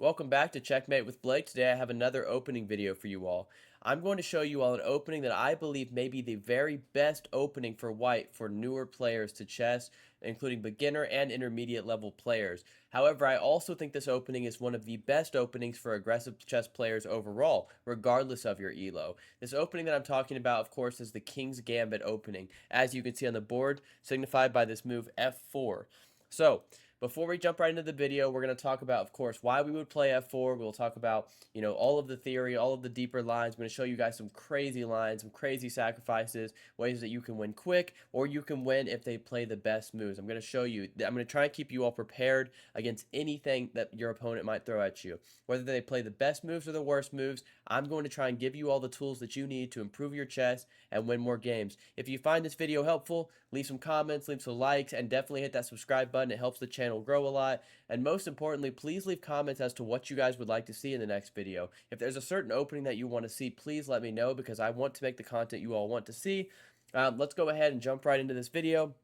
Welcome back to Checkmate with Blake. Today I have another opening video for you all. I'm going to show you all an opening that I believe may be the very best opening for white for newer players to chess, including beginner and intermediate level players. However, I also think this opening is one of the best openings for aggressive chess players overall, regardless of your elo. This opening that I'm talking about, of course, is the King's Gambit opening, as you can see on the board, signified by this move f4. So, before we jump right into the video, we're going to talk about, of course, why we would play f4. We'll talk about, all of the theory, all of the deeper lines. I'm going to show you guys some crazy lines, some crazy sacrifices, ways that you can win quick, or you can win if they play the best moves. I'm going to show you, I'm going to try and keep you all prepared against anything that your opponent might throw at you. Whether they play the best moves or the worst moves, I'm going to try and give you all the tools that you need to improve your chess and win more games. If you find this video helpful, leave some comments, leave some likes, and definitely hit that subscribe button. It helps the channel grow a lot. And most importantly, please leave comments as to what you guys would like to see in the next video. If there's a certain opening that you want to see, please let me know because I want to make the content you all want to see. Let's go ahead and jump right into this video.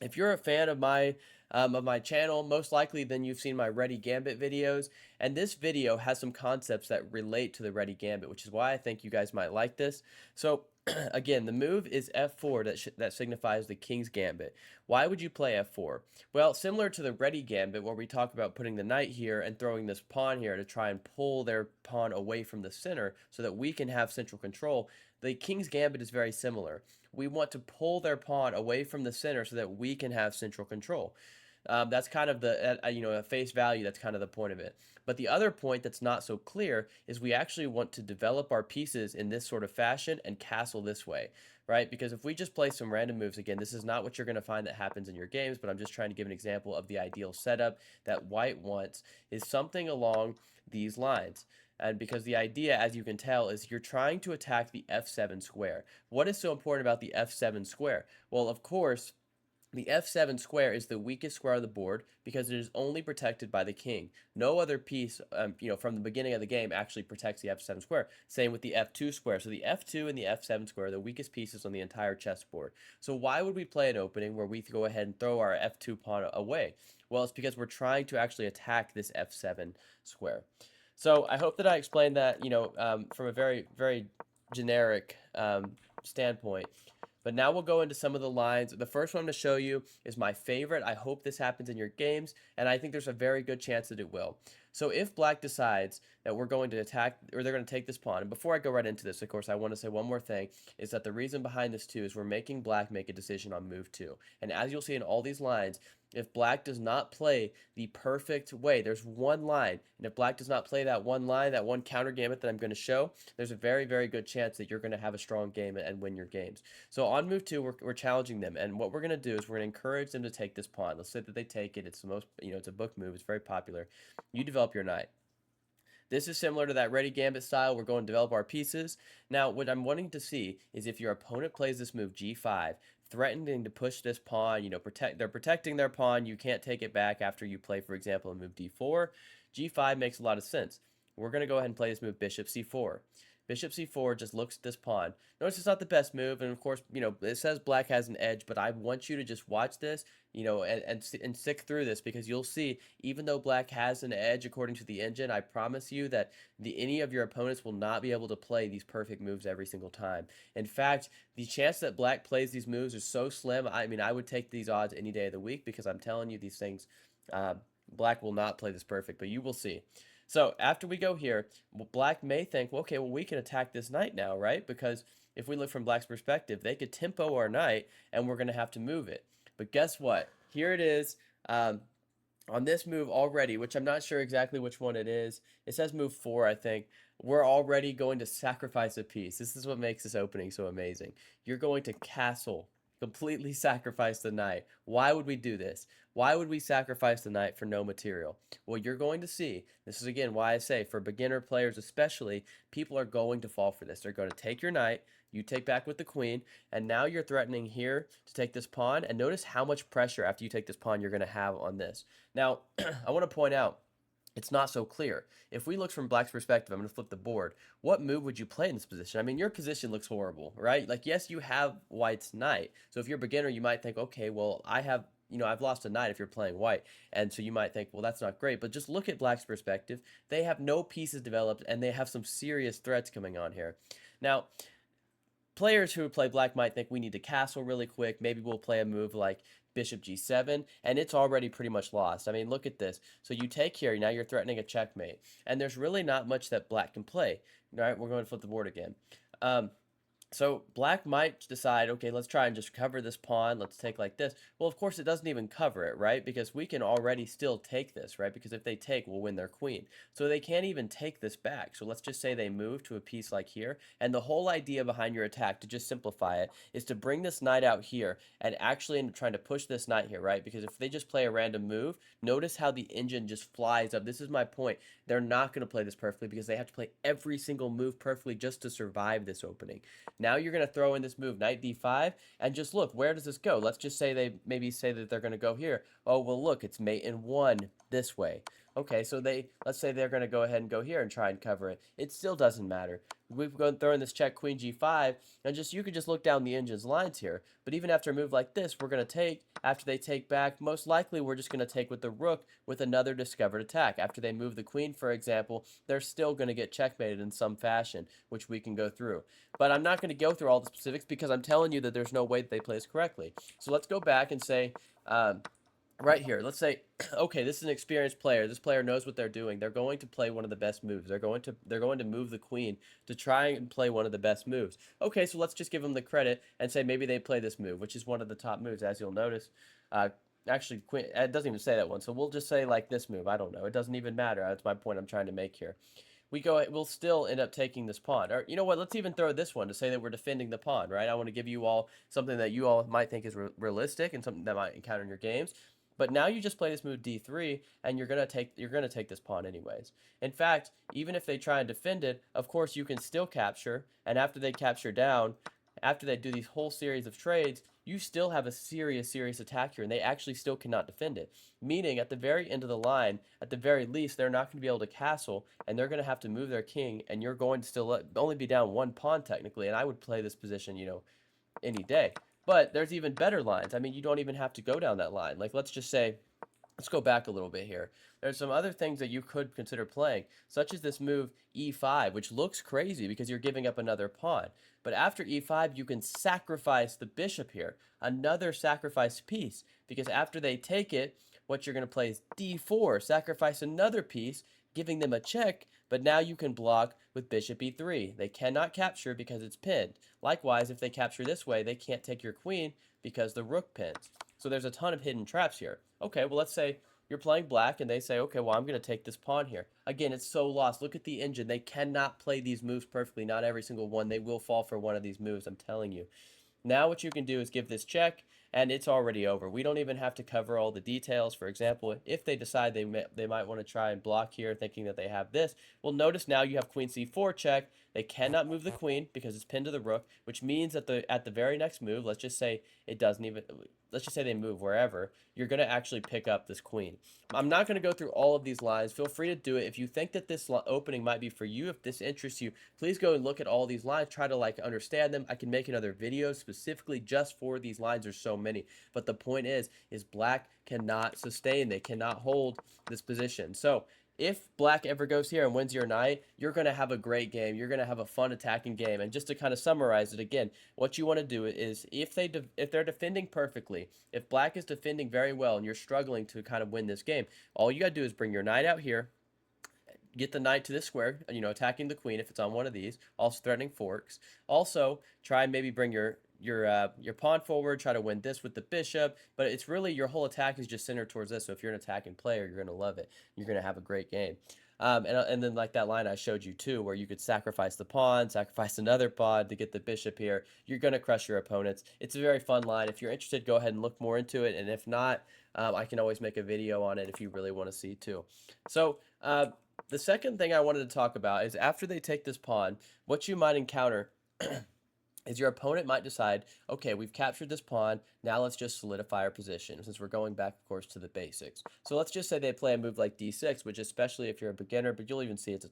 If you're a fan of my channel, most likely then you've seen my Ready Gambit videos, and this video has some concepts that relate to the Ready Gambit, which is why I think you guys might like this. So again, the move is f4 that signifies the King's Gambit. Why would you play f4? Well, similar to the Ready Gambit where we talk about putting the knight here and throwing this pawn here to try and pull their pawn away from the center so that we can have central control, the King's Gambit is very similar. We want to pull their pawn away from the center so that we can have central control. That's kind of the, at face value, that's kind of the point of it. But the other point that's not so clear is we actually want to develop our pieces in this sort of fashion and castle this way, right? Because if we just play some random moves, again, this is not what you're going to find that happens in your games, but I'm just trying to give an example of the ideal setup that white wants is something along these lines. And because the idea, as you can tell, is you're trying to attack the f7 square. What is so important about the f7 square? Well, of course, the f7 square is the weakest square on the board because it is only protected by the king. No other piece, from the beginning of the game actually protects the f7 square. Same with the f2 square. So the f2 and the f7 square are the weakest pieces on the entire chessboard. So why would we play an opening where we go ahead and throw our f2 pawn away? Well, it's because we're trying to actually attack this f7 square. So I hope that I explained that, from a very, very generic standpoint. But now we'll go into some of the lines. The first one I'm going to show you is my favorite. I hope this happens in your games, and I think there's a very good chance that it will. So if black decides that we're going to attack, or they're going to take this pawn, and before I go right into this, of course, I want to say one more thing, is that the reason behind this too is we're making black make a decision on move 2. And as you'll see in all these lines, if black does not play the perfect way, there's one line, and if black does not play that one line, that one counter gambit that I'm going to show, there's a very, very good chance that you're going to have a strong game and win your games. So on move 2, we're challenging them, and what we're going to do is we're going to encourage them to take this pawn. Let's say that they take it. It's the most, it's a book move. It's very popular. You develop your knight. This is similar to that Ready Gambit style. We're going to develop our pieces. Now, what I'm wanting to see is if your opponent plays this move g5, threatening to push this pawn, they're protecting their pawn. You can't take it back after you play, for example, a move d4. G5 makes a lot of sense. We're going to go ahead and play this move bishop c4. Bishop c4 just looks at this pawn. Notice it's not the best move, and of course, it says black has an edge, but I want you to just watch this, and stick through this because you'll see, even though black has an edge according to the engine, I promise you that any of your opponents will not be able to play these perfect moves every single time. In fact, the chance that black plays these moves is so slim. I mean, I would take these odds any day of the week because I'm telling you these things, black will not play this perfect, but you will see. So after we go here, black may think, well, okay, well, we can attack this knight now, right? Because if we look from black's perspective, they could tempo our knight, and we're going to have to move it. But guess what? Here it is on this move already, which I'm not sure exactly which one it is. It says move 4, I think. We're already going to sacrifice a piece. This is what makes this opening so amazing. You're going to castle, completely sacrifice the knight. Why would we do this? Why would we sacrifice the knight for no material? Well, you're going to see, this is again why I say for beginner players especially, people are going to fall for this. They're going to take your knight, you take back with the queen, and now you're threatening here to take this pawn, and notice how much pressure after you take this pawn you're going to have on this. Now, I want to point out, it's not so clear. If we look from black's perspective, I'm going to flip the board. What move would you play in this position? I mean, your position looks horrible, right? Like, yes, you have white's knight. So if you're a beginner, you might think, okay, well, I have you know, I've lost a knight if you're playing white. And so you might think, well, that's not great. But just look at black's perspective. They have no pieces developed, and they have some serious threats coming on here. Now, players who play black might think we need to castle really quick. Maybe we'll play a move like bishop g7, and it's already pretty much lost. I mean, look at this. So you take here, now you're threatening a checkmate, and there's really not much that black can play. All right, we're going to flip the board again. So black might decide, okay, let's try and just cover this pawn. Let's take like this. Well, of course, it doesn't even cover it, right? Because we can already still take this, right? Because if they take, we'll win their queen. So they can't even take this back. So let's just say they move to a piece like here. And the whole idea behind your attack, to just simplify it, is to bring this knight out here and actually end up trying to push this knight here, right? Because if they just play a random move, notice how the engine just flies up. This is my point. They're not going to play this perfectly because they have to play every single move perfectly just to survive this opening. Now you're going to throw in this move, knight d5, and just look, where does this go? Let's just say they maybe say that they're going to go here. Oh, well, look, it's mate in 1 this way. Okay, so let's say they're going to go ahead and go here and try and cover it. It still doesn't matter. We've gone throw in this check queen g5, and you can just look down the engine's lines here. But even after a move like this, we're going to take, after they take back, most likely we're just going to take with the rook with another discovered attack. After they move the queen, for example, they're still going to get checkmated in some fashion, which we can go through. But I'm not going to go through all the specifics because I'm telling you that there's no way that they play this correctly. So let's go back and say, right here, let's say, okay, this is an experienced player. This player knows what they're doing. They're going to play one of the best moves. They're going to move the queen to try and play one of the best moves. Okay, so let's just give them the credit and say maybe they play this move, which is one of the top moves, as you'll notice. Actually, queen, it doesn't even say that one, so we'll just say like this move. I don't know. It doesn't even matter. That's my point I'm trying to make here. We'll still end up taking this pawn. Or you know what? Let's even throw this one to say that we're defending the pawn, right? I want to give you all something that you all might think is realistic and something that might encounter in your games. But now you just play this move d3, and you're gonna take this pawn anyways. In fact, even if they try and defend it, of course you can still capture. And after they capture down, after they do these whole series of trades, you still have a serious attack here, and they actually still cannot defend it. Meaning, at the very end of the line, at the very least, they're not going to be able to castle, and they're going to have to move their king, and you're going to still only be down 1 pawn technically, and I would play this position, you know, any day. But there's even better lines. I mean, you don't even have to go down that line. Like, let's just say, let's go back a little bit here. There's some other things that you could consider playing, such as this move e5, which looks crazy because you're giving up another pawn. But after e5, you can sacrifice the bishop here, another sacrifice piece, because after they take it, what you're going to play is d4, sacrifice another piece, giving them a check, but now you can block with bishop e3. They cannot capture because it's pinned. Likewise, if they capture this way, they can't take your queen because the rook pins. So there's a ton of hidden traps here. Okay, well, let's say you're playing black and they say, okay, well, I'm going to take this pawn here. Again, it's so lost. Look at the engine. They cannot play these moves perfectly. Not every single one. They will fall for one of these moves, I'm telling you. Now what you can do is give this check, and it's already over. We don't even have to cover all the details. For example, if they decide they might want to try and block here thinking that they have this, well, notice now you have queen c4 check. They cannot move the queen because it's pinned to the rook, which means that at the very next move, let's just say they move wherever, you're going to actually pick up this queen. I'm not going to go through all of these lines. Feel free to do it. If you think that this opening might be for you, if this interests you, please go and look at all these lines. Try to understand them. I can make another video specifically just for these lines. There's so many. But the point is black cannot sustain. They cannot hold this position. So if black ever goes here and wins your knight, you're going to have a great game. You're going to have a fun attacking game. And just to kind of summarize it again, what you want to do is if they're defending perfectly, if black is defending very well and you're struggling to kind of win this game, all you got to do is bring your knight out here, get the knight to this square, you know, attacking the queen if it's on one of these, also threatening forks. Also, try and maybe bring your pawn forward, try to win this with the bishop, but it's really your whole attack is just centered towards this. So if you're an attacking player, you're going to love it. You're going to have a great game. And then like that line I showed you too, where you could sacrifice the pawn, sacrifice another pawn to get the bishop here. You're going to crush your opponents. It's a very fun line. If you're interested, go ahead and look more into it. And if not, I can always make a video on it if you really want to see too. So the second thing I wanted to talk about is after they take this pawn, what you might encounter is your opponent might decide, okay, we've captured this pawn. Now let's just solidify our position, since we're going back, of course, to the basics. So let's just say they play a move like d6, which especially if you're a beginner, but you'll even see it's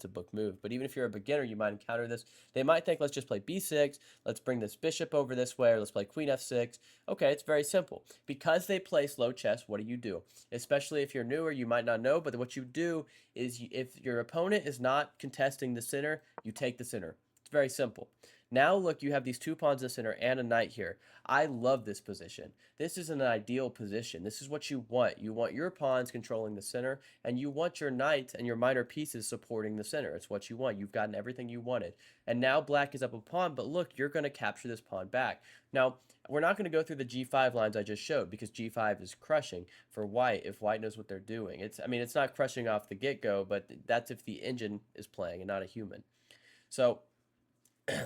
a book move. But even if you're a beginner, you might encounter this. They might think, let's just play b6. Let's bring this bishop over this way, or let's play queen f6. Okay, it's very simple. Because they play slow chess, what do? Especially if you're newer, you might not know, but what you do is if your opponent is not contesting the center, you take the center. It's very simple. Now look, you have these two pawns in the center and a knight here. I love this position. This is an ideal position. This is what you want. You want your pawns controlling the center, and you want your knights and your minor pieces supporting the center. It's what you want. You've gotten everything you wanted. And now black is up a pawn, but look, you're going to capture this pawn back. Now, we're not going to go through the g5 lines I just showed, because g5 is crushing for white if white knows what they're doing. It's not crushing off the get-go, but that's if the engine is playing and not a human. So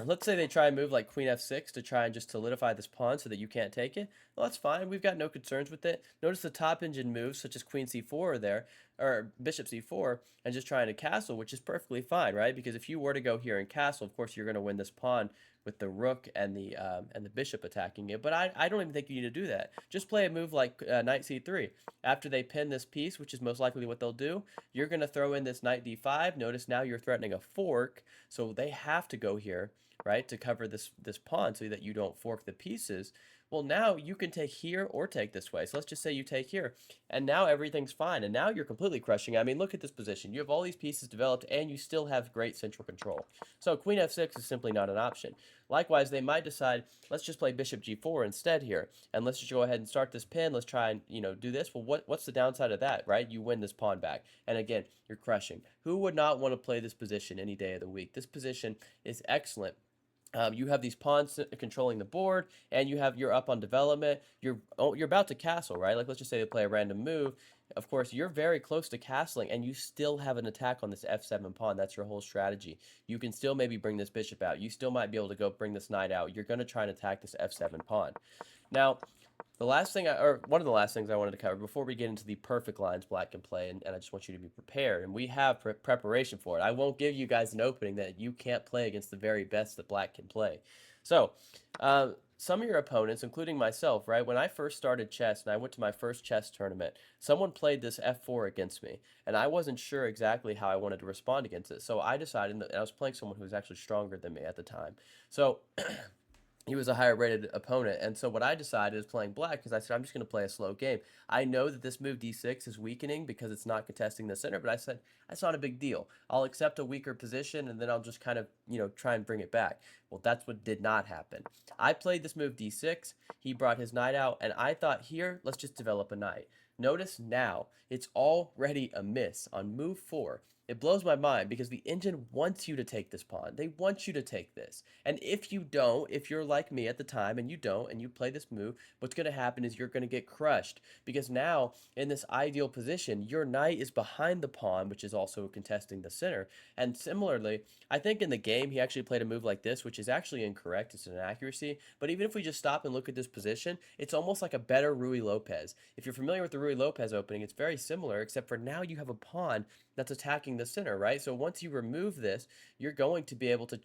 let's say they try and move like queen f6 to try and just solidify this pawn so that you can't take it. Well, that's fine. We've got no concerns with it. Notice the top engine moves, such as queen c4 are there, or bishop c4, and just trying to castle, which is perfectly fine, right? Because if you were to go here and castle, of course, you're going to win this pawn with the rook and the bishop attacking it. But I don't even think you need to do that. Just play a move like knight c3. After they pin this piece, which is most likely what they'll do, you're going to throw in this knight d5. Notice now you're threatening a fork, so they have to go here, right, to cover this pawn so that you don't fork the pieces. Well, now you can take here or take this way. So let's just say you take here, and now everything's fine, and now you're completely crushing. I mean, look at this position. You have all these pieces developed, and you still have great central control. So queen f6 is simply not an option. Likewise, they might decide, let's just play bishop g4 instead here, and let's just go ahead and start this pin. Let's try and, do this. Well, what's the downside of that, right? You win this pawn back, and again, you're crushing. Who would not want to play this position any day of the week? This position is excellent. You have these pawns controlling the board, and you're up on development. You're about to castle, right? Like, let's just say they play a random move. Of course, you're very close to castling, and you still have an attack on this f7 pawn. That's your whole strategy. You can still maybe bring this bishop out. You still might be able to go bring this knight out. You're going to try and attack this f7 pawn. Now, one of the last things I wanted to cover before we get into the perfect lines black can play, and I just want you to be prepared, and we have preparation for it. I won't give you guys an opening that you can't play against the very best that black can play. So, some of your opponents, including myself, right, when I first started chess and I went to my first chess tournament, someone played this f4 against me, and I wasn't sure exactly how I wanted to respond against it. So I decided, and I was playing someone who was actually stronger than me at the time. So he was a higher rated opponent, and so what I decided is playing black, because I said I'm just going to play a slow game. I know that this move d6 is weakening because it's not contesting the center, but I said that's not a big deal. I'll accept a weaker position, and then I'll just kind of try and bring it back. Well, that's what did not happen. I played this move d6. He brought his knight out, and I thought, here, let's just develop a knight. Notice now it's already a miss on move 4. It blows my mind because the engine wants you to take this pawn. They want you to take this. And if you don't, if you're like me at the time and you don't, and you play this move, what's going to happen is you're going to get crushed. Because now, in this ideal position, your knight is behind the pawn, which is also contesting the center. And similarly, I think in the game, he actually played a move like this, which is actually incorrect. It's an inaccuracy. But even if we just stop and look at this position, it's almost like a better Ruy Lopez. If you're familiar with the Ruy Lopez opening, it's very similar, except for now you have a pawn that's attacking the center, right? So once you remove this, you're going to be able to,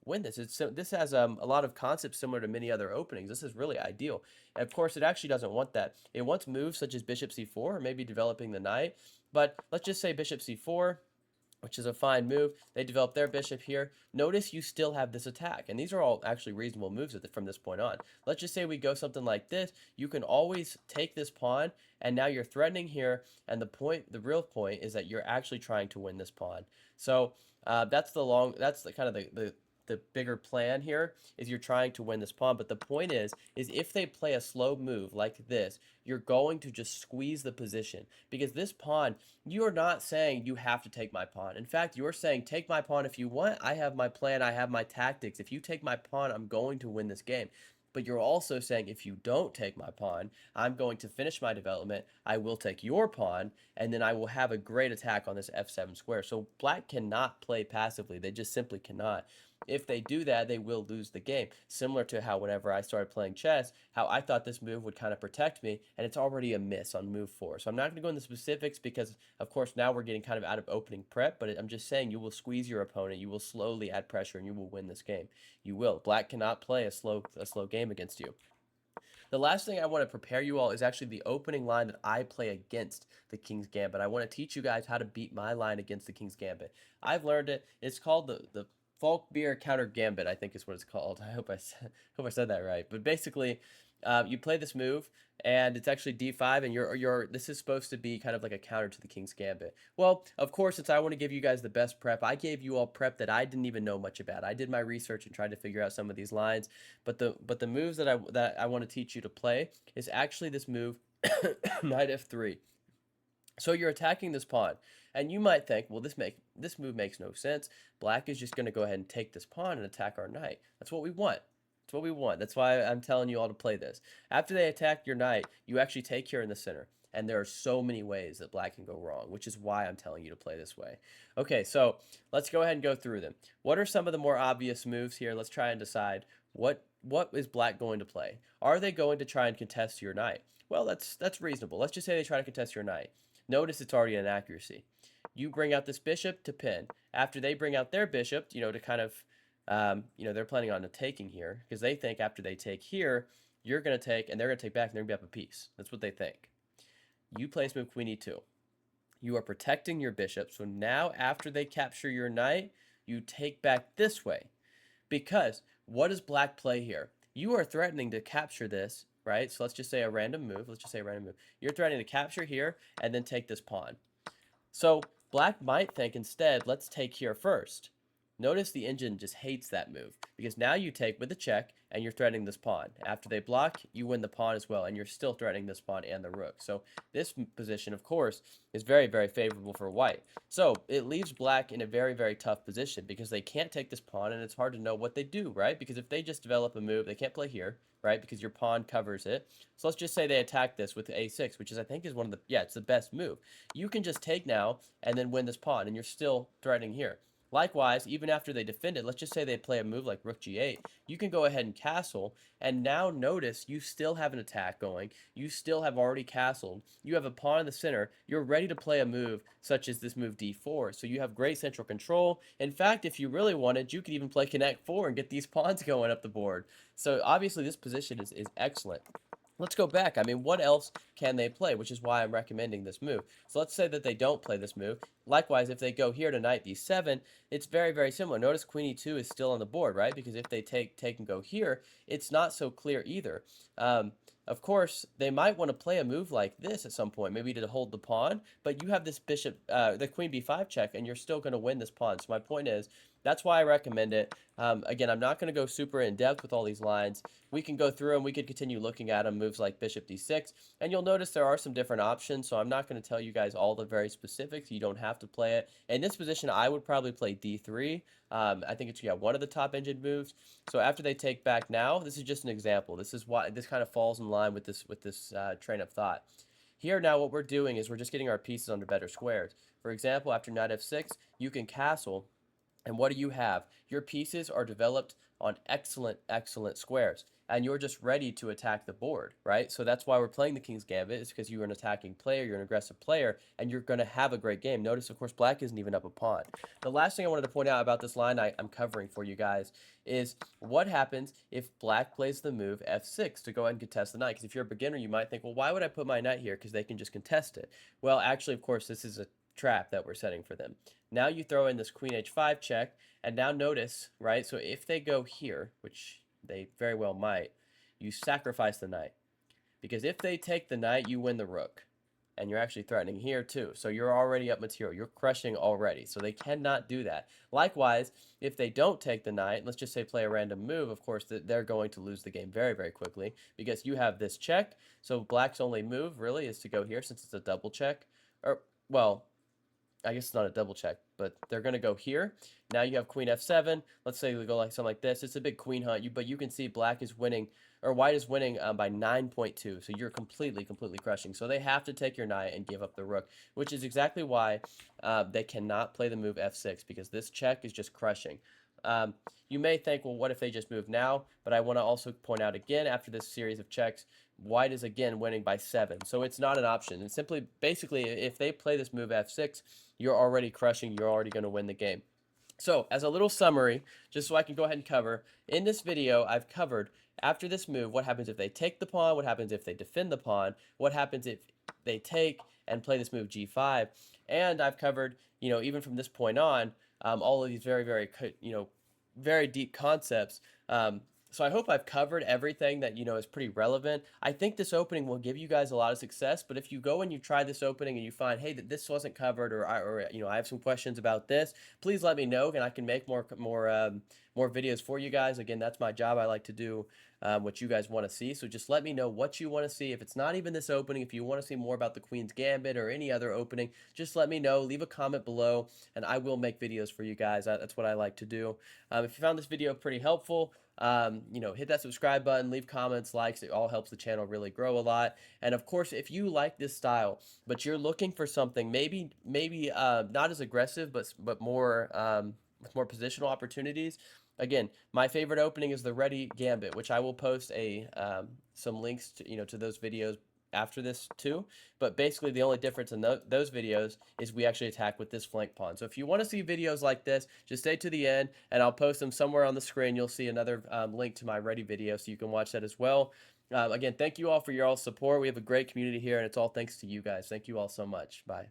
win this. This has a lot of concepts similar to many other openings. This is really ideal. And of course, it actually doesn't want that. It wants moves such as bishop c4 or maybe developing the knight. But let's just say bishop c4, which is a fine move. They develop their bishop here. Notice you still have this attack, and these are all actually reasonable moves from this point on. Let's just say we go something like this. You can always take this pawn, and now you're threatening here, and the real point is that you're actually trying to win this pawn. So that's the kind of the bigger plan here, is you're trying to win this pawn. But the point is if they play a slow move like this, you're going to just squeeze the position, because this pawn, you're not saying you have to take my pawn. In fact, you're saying take my pawn if you want. I have my plan. I have my tactics. If you take my pawn, I'm going to win this game. But you're also saying if you don't take my pawn, I'm going to finish my development. I will take your pawn, and then I will have a great attack on this f7 square. So black cannot play passively. They just simply cannot. If they do that, they will lose the game. Similar to how whenever I started playing chess, how I thought this move would kind of protect me, and it's already a miss on move 4. So I'm not going to go into specifics because, of course, now we're getting kind of out of opening prep, but I'm just saying you will squeeze your opponent, you will slowly add pressure, and you will win this game. You will. Black cannot play a slow game against you. The last thing I want to prepare you all is actually the opening line that I play against the King's Gambit. I want to teach you guys how to beat my line against the King's Gambit. I've learned it. It's called the Falkbeer Countergambit, I think is what it's called. I hope I said that right. But basically, you play this move, and it's actually d5, and this is supposed to be kind of like a counter to the King's Gambit. Well, of course, since I want to give you guys the best prep, I gave you all prep that I didn't even know much about. I did my research and tried to figure out some of these lines, but the moves that I want to teach you to play is actually this move, knight f3. So you're attacking this pawn, and you might think, well, this move makes no sense. Black is just going to go ahead and take this pawn and attack our knight. That's what we want. That's what we want. That's why I'm telling you all to play this. After they attack your knight, you actually take here in the center. And there are so many ways that black can go wrong, which is why I'm telling you to play this way. Okay, so let's go ahead and go through them. What are some of the more obvious moves here? Let's try and decide what is black going to play. Are they going to try and contest your knight? Well, that's reasonable. Let's just say they try to contest your knight. Notice it's already an accuracy. You bring out this bishop to pin. After they bring out their bishop, to kind of they're planning on taking here because they think after they take here, you're going to take, and they're going to take back, and they're going to be up a piece. That's what they think. You place move queen e2. You are protecting your bishop. So now after they capture your knight, you take back this way. Because what does black play here? You are threatening to capture this, right? So let's just say a random move. You're threatening to capture here and then take this pawn. So black might think instead, let's take here first. Notice the engine just hates that move because now you take with the check and you're threatening this pawn. After they block, you win the pawn as well, and you're still threatening this pawn and the rook. So this position, of course, is very, very favorable for white. So it leaves black in a very, very tough position because they can't take this pawn, and it's hard to know what they do, right? Because if they just develop a move, they can't play here, right? Because your pawn covers it. So let's just say they attack this with a6, which is, I think, is one of the, it's the best move. You can just take now and then win this pawn, and you're still threatening here. Likewise, even after they defend it, let's just say they play a move like rook g8, you can go ahead and castle, and now notice you still have an attack going, you still have already castled, you have a pawn in the center, you're ready to play a move such as this move d4, so you have great central control. In fact, if you really wanted, you could even play connect 4 and get these pawns going up the board. So obviously this position is excellent. Let's go back. I mean, what else can they play? Which is why I'm recommending this move. So let's say that they don't play this move. Likewise, if they go here to knight d7, it's very, very similar. Notice queen e2 is still on the board, right? Because if they take and go here, it's not so clear either. Of course, they might want to play a move like this at some point, maybe to hold the pawn, but you have this bishop, the queen b5 check, and you're still going to win this pawn. So my point is, that's why I recommend it. Again, I'm not going to go super in depth with all these lines. We can go through them. We could continue looking at them, moves like bishop d6, and you'll notice there are some different options, so I'm not going to tell you guys all the very specifics. You don't have to play it. In this position, I would probably play d3. I think it's one of the top engine moves. So after they take back now, this is just an example. This is why this kind of falls in line with this train of thought. Here now what we're doing is we're just getting our pieces onto better squares. For example, after knight f6, you can castle. And what do you have? Your pieces are developed on excellent, excellent squares. And you're just ready to attack the board, right? So that's why we're playing the King's Gambit. It's because you're an attacking player, you're an aggressive player, and you're going to have a great game. Notice, of course, black isn't even up a pawn. The last thing I wanted to point out about this line I'm covering for you guys is what happens if black plays the move f6 to go ahead and contest the knight. Because if you're a beginner, you might think, well, why would I put my knight here? Because they can just contest it. Well, actually, of course, this is a trap that we're setting for them. Now you throw in this queen h5 check, and now notice, right, so if they go here, which they very well might, you sacrifice the knight. Because if they take the knight, you win the rook. And you're actually threatening here too. So you're already up material. You're crushing already. So they cannot do that. Likewise, if they don't take the knight, let's just say play a random move, of course, they're going to lose the game very, very quickly. Because you have this check. So black's only move, really, is to go here since it's a double check. Or, well, I guess it's not a double check, but they're going to go here. Now you have queen f7. Let's say we go like something like this. It's a big queen hunt, but you can see black is winning, or white is winning by 9.2. So you're completely crushing. So they have to take your knight and give up the rook, which is exactly why they cannot play the move f6, because this check is just crushing. You may think, well, what if they just move now? But I want to also point out again, after this series of checks, white is again winning by 7. So it's not an option. And simply, basically, if they play this move f6, you're already crushing. You're already going to win the game. So, as a little summary, just so I can go ahead and cover, in this video, I've covered after this move, what happens if they take the pawn, what happens if they defend the pawn, what happens if they take and play this move g5, and I've covered, even from this point on, all of these very, very, very deep concepts. So I hope I've covered everything that is pretty relevant. I think this opening will give you guys a lot of success. But if you go and you try this opening and you find, hey, that this wasn't covered, or I have some questions about this, please let me know, and I can make more videos for you guys. Again, that's my job. I like to do what you guys want to see. So just let me know what you want to see. If it's not even this opening, if you want to see more about the Queen's Gambit or any other opening, just let me know. Leave a comment below, and I will make videos for you guys. That's what I like to do. If you found this video pretty helpful, hit that subscribe button, leave comments, likes. It all helps the channel really grow a lot. And of course, if you like this style, but you're looking for something maybe not as aggressive, but more with more positional opportunities. Again, my favorite opening is the Ready Gambit, which I will post some links to those videos after this too. But basically, the only difference in those videos is we actually attack with this flank pawn. So if you want to see videos like this, just stay to the end, and I'll post them somewhere on the screen. You'll see another link to my Ready video, so you can watch that as well. Again, thank you all for your all support. We have a great community here, and it's all thanks to you guys. Thank you all so much. Bye.